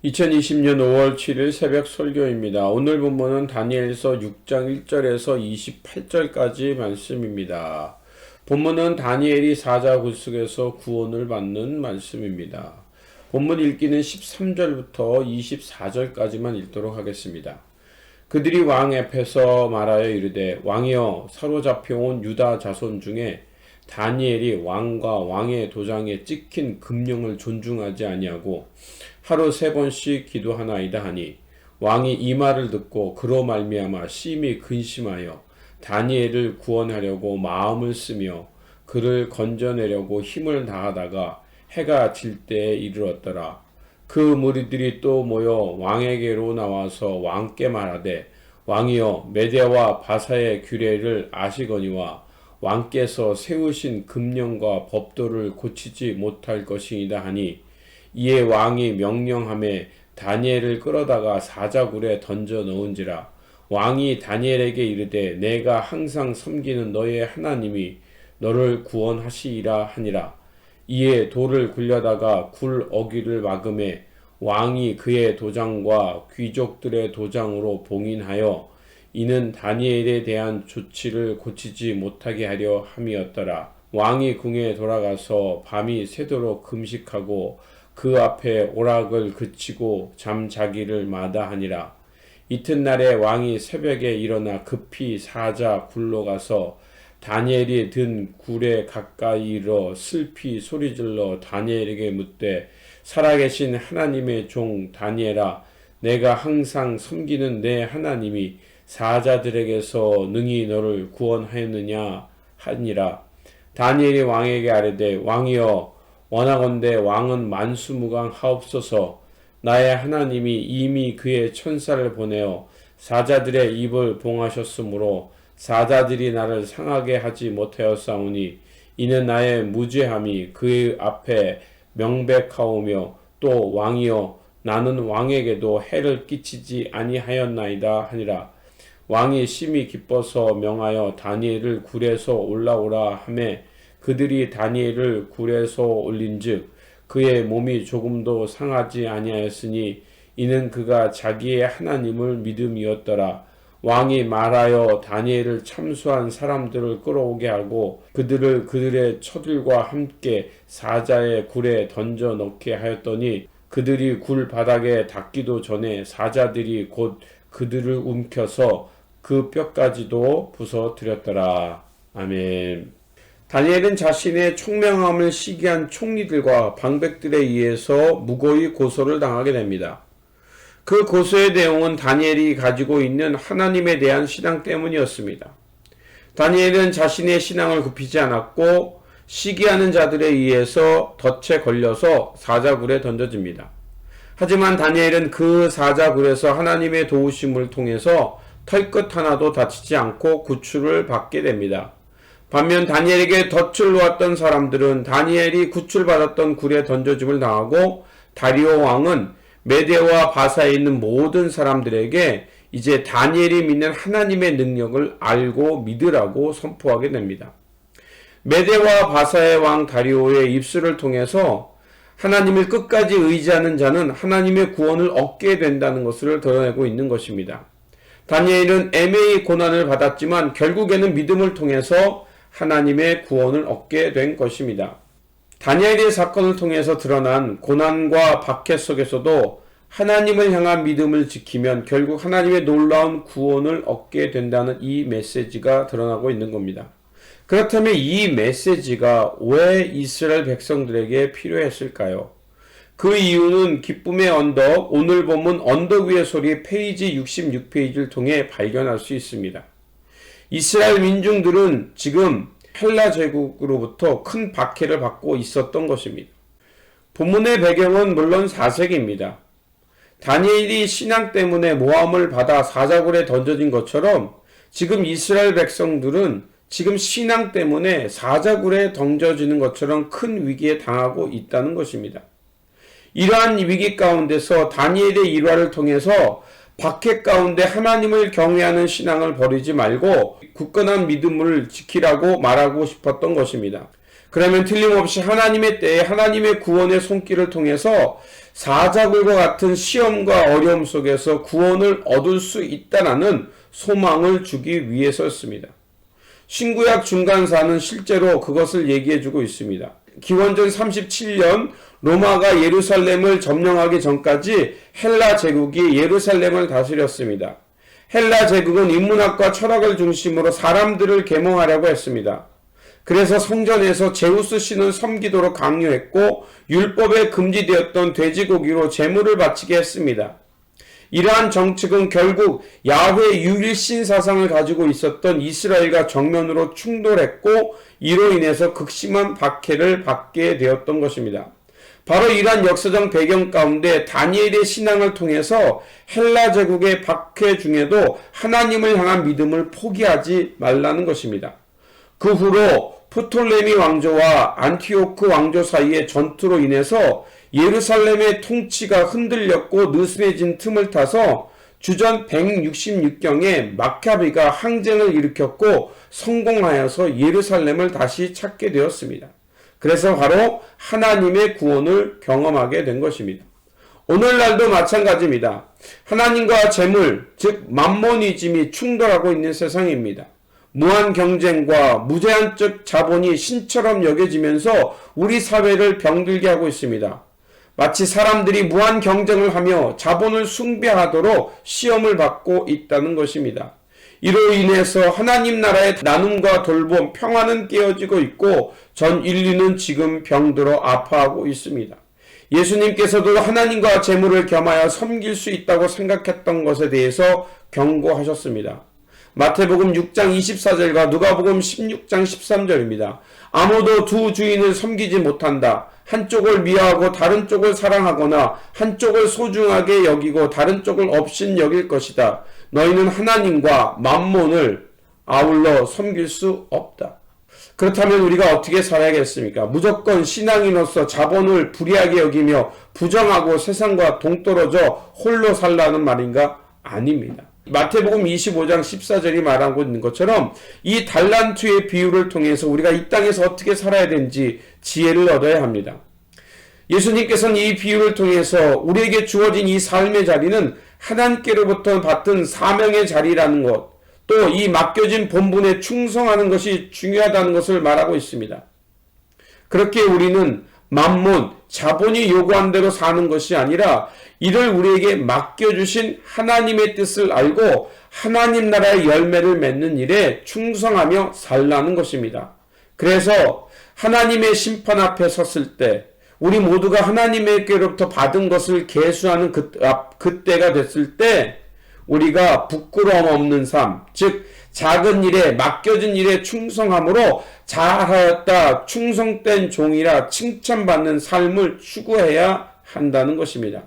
2020년 5월 7일 새벽 설교입니다. 오늘 본문은 다니엘서 6장 1절에서 28절까지 말씀입니다. 본문은 다니엘이 사자굴속에서 구원을 받는 말씀입니다. 본문 읽기는 13절부터 24절까지만 읽도록 하겠습니다. 그들이 왕 앞에서 말하여 이르되 왕이여 사로잡혀온 유다 자손 중에 다니엘이 왕과 왕의 도장에 찍힌 금령을 존중하지 아니하고 하루 3번씩 기도하나이다 하니 왕이 이 말을 듣고 그로 말미암아 심히 근심하여 다니엘을 구원하려고 마음을 쓰며 그를 건져내려고 힘을 다하다가 해가 질 때에 이르렀더라. 그 무리들이 또 모여 왕에게로 나와서 왕께 말하되 왕이여 메대와 바사의 규례를 아시거니와 왕께서 세우신 금령과 법도를 고치지 못할 것이니이다 하니 이에 왕이 명령하매 다니엘을 끌어다가 사자굴에 던져 넣은지라. 왕이 다니엘에게 이르되 내가 항상 섬기는 너의 하나님이 너를 구원하시리라 하니라. 이에 돌을 굴려다가 굴 어귀를 막음에 왕이 그의 도장과 귀족들의 도장으로 봉인하여 이는 다니엘에 대한 조치를 고치지 못하게 하려 함이었더라. 왕이 궁에 돌아가서 밤이 새도록 금식하고 그 앞에 오락을 그치고 잠자기를 마다하니라. 이튿날에 왕이 새벽에 일어나 급히 사자 굴로 가서 다니엘이 든 굴에 가까이 이르러 슬피 소리질러 다니엘에게 묻되 살아계신 하나님의 종 다니엘아 내가 항상 섬기는 내 하나님이 사자들에게서 능히 너를 구원하였느냐 하니라. 다니엘이 왕에게 아뢰되 왕이여 원하건대 왕은 만수무강하옵소서. 나의 하나님이 이미 그의 천사를 보내어 사자들의 입을 봉하셨으므로 사자들이 나를 상하게 하지 못하였사오니 이는 나의 무죄함이 그의 앞에 명백하오며 또 왕이여 나는 왕에게도 해를 끼치지 아니하였나이다 하니라. 왕이 심히 기뻐서 명하여 다니엘을 굴에서 올라오라 하매 그들이 다니엘을 굴에서 올린즉 그의 몸이 조금도 상하지 아니하였으니 이는 그가 자기의 하나님을 믿음이었더라. 왕이 말하여 다니엘을 참수한 사람들을 끌어오게 하고 그들을 그들의 처들과 함께 사자의 굴에 던져 넣게 하였더니 그들이 굴 바닥에 닿기도 전에 사자들이 곧 그들을 움켜서 그 뼈까지도 부서뜨렸더라. 아멘. 다니엘은 자신의 총명함을 시기한 총리들과 방백들에 의해서 무고히 고소를 당하게 됩니다. 그 고소의 내용은 다니엘이 가지고 있는 하나님에 대한 신앙 때문이었습니다. 다니엘은 자신의 신앙을 굽히지 않았고 시기하는 자들에 의해서 덫에 걸려서 사자굴에 던져집니다. 하지만 다니엘은 그 사자굴에서 하나님의 도우심을 통해서 털끝 하나도 다치지 않고 구출을 받게 됩니다. 반면 다니엘에게 덫을 놓았던 사람들은 다니엘이 구출받았던 굴에 던져짐을 당하고 다리오 왕은 메대와 바사에 있는 모든 사람들에게 이제 다니엘이 믿는 하나님의 능력을 알고 믿으라고 선포하게 됩니다. 메대와 바사의 왕 다리오의 입술을 통해서 하나님을 끝까지 의지하는 자는 하나님의 구원을 얻게 된다는 것을 드러내고 있는 것입니다. 다니엘은 애매히 고난을 받았지만 결국에는 믿음을 통해서 하나님의 구원을 얻게 된 것입니다. 다니엘의 사건을 통해서 드러난 고난과 박해 속에서도 하나님을 향한 믿음을 지키면 결국 하나님의 놀라운 구원을 얻게 된다는 이 메시지가 드러나고 있는 겁니다. 그렇다면 이 메시지가 왜 이스라엘 백성들에게 필요했을까요? 그 이유는 기쁨의 언덕, 오늘 본문 언덕 위의 소리 페이지 66페이지를 통해 발견할 수 있습니다. 이스라엘 민중들은 지금 헬라 제국으로부터 큰 박해를 받고 있었던 것입니다. 본문의 배경은 물론 4세기입니다. 다니엘이 신앙 때문에 모함을 받아 사자굴에 던져진 것처럼 지금 이스라엘 백성들은 지금 신앙 때문에 사자굴에 던져지는 것처럼 큰 위기에 당하고 있다는 것입니다. 이러한 위기 가운데서 다니엘의 일화를 통해서 박해 가운데 하나님을 경외하는 신앙을 버리지 말고 굳건한 믿음을 지키라고 말하고 싶었던 것입니다. 그러면 틀림없이 하나님의 때에 하나님의 구원의 손길을 통해서 사자굴과 같은 시험과 어려움 속에서 구원을 얻을 수 있다라는 소망을 주기 위해서였습니다. 신구약 중간사는 실제로 그것을 얘기해주고 있습니다. 기원전 37년 로마가 예루살렘을 점령하기 전까지 헬라 제국이 예루살렘을 다스렸습니다. 헬라 제국은 인문학과 철학을 중심으로 사람들을 계몽하려고 했습니다. 그래서 성전에서 제우스 신을 섬기도록 강요했고 율법에 금지되었던 돼지고기로 제물을 바치게 했습니다. 이러한 정책은 결국 야훼 유일신 사상을 가지고 있었던 이스라엘과 정면으로 충돌했고 이로 인해서 극심한 박해를 받게 되었던 것입니다. 바로 이러한 역사적 배경 가운데 다니엘의 신앙을 통해서 헬라 제국의 박해 중에도 하나님을 향한 믿음을 포기하지 말라는 것입니다. 그 후로 프톨레미 왕조와 안티오크 왕조 사이의 전투로 인해서 예루살렘의 통치가 흔들렸고 느슨해진 틈을 타서 주전 166경에 마카비가 항쟁을 일으켰고 성공하여서 예루살렘을 다시 찾게 되었습니다. 그래서 바로 하나님의 구원을 경험하게 된 것입니다. 오늘날도 마찬가지입니다. 하나님과 재물, 즉 맘모니즘이 충돌하고 있는 세상입니다. 무한 경쟁과 무제한적 자본이 신처럼 여겨지면서 우리 사회를 병들게 하고 있습니다. 마치 사람들이 무한 경쟁을 하며 자본을 숭배하도록 시험을 받고 있다는 것입니다. 이로 인해서 하나님 나라의 나눔과 돌봄, 평화는 깨어지고 있고 전 인류는 지금 병들어 아파하고 있습니다. 예수님께서도 하나님과 재물을 겸하여 섬길 수 있다고 생각했던 것에 대해서 경고하셨습니다. 마태복음 6장 24절과 누가복음 16장 13절입니다. 아무도 두 주인을 섬기지 못한다. 한쪽을 미워하고 다른 쪽을 사랑하거나 한쪽을 소중하게 여기고 다른 쪽을 없인 여길 것이다. 너희는 하나님과 맘몬을 아울러 섬길 수 없다. 그렇다면 우리가 어떻게 살아야겠습니까? 무조건 신앙인으로서 자본을 불의하게 여기며 부정하고 세상과 동떨어져 홀로 살라는 말인가? 아닙니다. 마태복음 25장 14절이 말하고 있는 것처럼 이 달란트의 비유를 통해서 우리가 이 땅에서 어떻게 살아야 되는지 지혜를 얻어야 합니다. 예수님께서는 이 비유를 통해서 우리에게 주어진 이 삶의 자리는 하나님께로부터 받은 사명의 자리라는 것, 또 이 맡겨진 본분에 충성하는 것이 중요하다는 것을 말하고 있습니다. 그렇게 우리는 맘몬, 자본이 요구한 대로 사는 것이 아니라 이를 우리에게 맡겨주신 하나님의 뜻을 알고 하나님 나라의 열매를 맺는 일에 충성하며 살라는 것입니다. 그래서 하나님의 심판 앞에 섰을 때 우리 모두가 하나님에게로부터 받은 것을 계수하는 그때가 됐을 때 우리가 부끄러움 없는 삶, 즉 작은 일에 맡겨진 일에 충성함으로 잘하였다, 충성된 종이라 칭찬받는 삶을 추구해야 한다는 것입니다.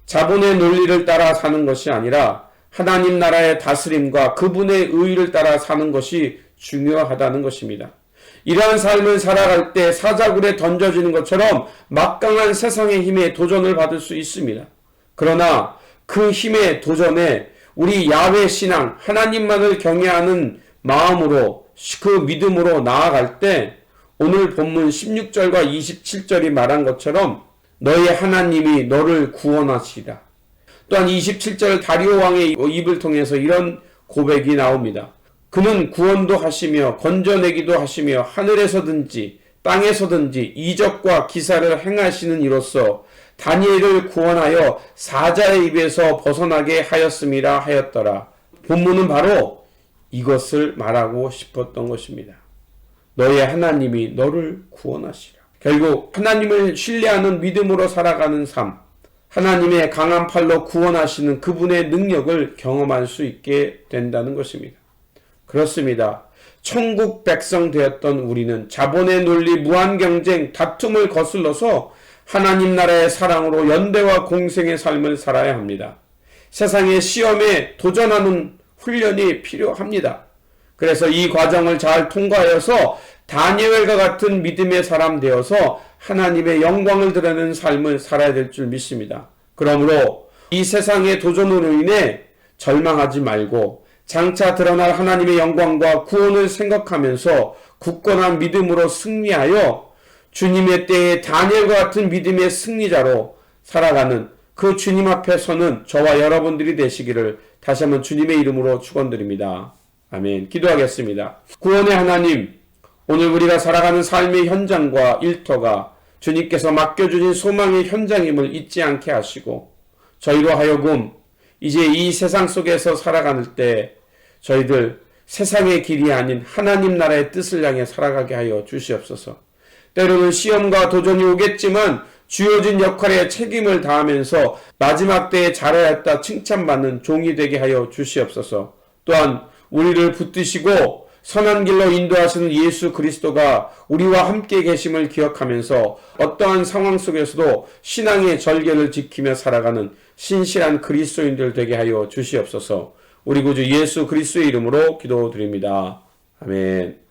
자본의 논리를 따라 사는 것이 아니라 하나님 나라의 다스림과 그분의 의의를 따라 사는 것이 중요하다는 것입니다. 이러한 삶을 살아갈 때 사자굴에 던져지는 것처럼 막강한 세상의 힘에 도전을 받을 수 있습니다. 그러나 그 힘의 도전에 우리 야훼 신앙, 하나님만을 경외하는 마음으로 그 믿음으로 나아갈 때 오늘 본문 16절과 27절이 말한 것처럼 너의 하나님이 너를 구원하시리라. 또한 27절 다리오 왕의 입을 통해서 이런 고백이 나옵니다. 그는 구원도 하시며 건져내기도 하시며 하늘에서든지 땅에서든지 이적과 기사를 행하시는 이로써 다니엘을 구원하여 사자의 입에서 벗어나게 하였음이라 하였더라. 본문은 바로 이것을 말하고 싶었던 것입니다. 너의 하나님이 너를 구원하시라. 결국 하나님을 신뢰하는 믿음으로 살아가는 삶, 하나님의 강한 팔로 구원하시는 그분의 능력을 경험할 수 있게 된다는 것입니다. 그렇습니다. 천국 백성 되었던 우리는 자본의 논리, 무한경쟁, 다툼을 거슬러서 하나님 나라의 사랑으로 연대와 공생의 삶을 살아야 합니다. 세상의 시험에 도전하는 훈련이 필요합니다. 그래서 이 과정을 잘 통과하여서 다니엘과 같은 믿음의 사람 되어서 하나님의 영광을 드러내는 삶을 살아야 될 줄 믿습니다. 그러므로 이 세상의 도전으로 인해 절망하지 말고 장차 드러날 하나님의 영광과 구원을 생각하면서 굳건한 믿음으로 승리하여 주님의 때에 다니엘과 같은 믿음의 승리자로 살아가는 그 주님 앞에 서는 저와 여러분들이 되시기를 다시 한번 주님의 이름으로 축원드립니다. 아멘. 기도하겠습니다. 구원의 하나님, 오늘 우리가 살아가는 삶의 현장과 일터가 주님께서 맡겨주신 소망의 현장임을 잊지 않게 하시고 저희로 하여금 이제 이 세상 속에서 살아가는 때 저희들 세상의 길이 아닌 하나님 나라의 뜻을 향해 살아가게 하여 주시옵소서. 때로는 시험과 도전이 오겠지만 주어진 역할에 책임을 다하면서 마지막 때에 잘하였다 칭찬받는 종이 되게 하여 주시옵소서. 또한 우리를 붙드시고 선한 길로 인도하시는 예수 그리스도가 우리와 함께 계심을 기억하면서 어떠한 상황 속에서도 신앙의 절개를 지키며 살아가는 신실한 그리스도인들 되게 하여 주시옵소서. 우리 구주 예수 그리스도의 이름으로 기도드립니다. 아멘.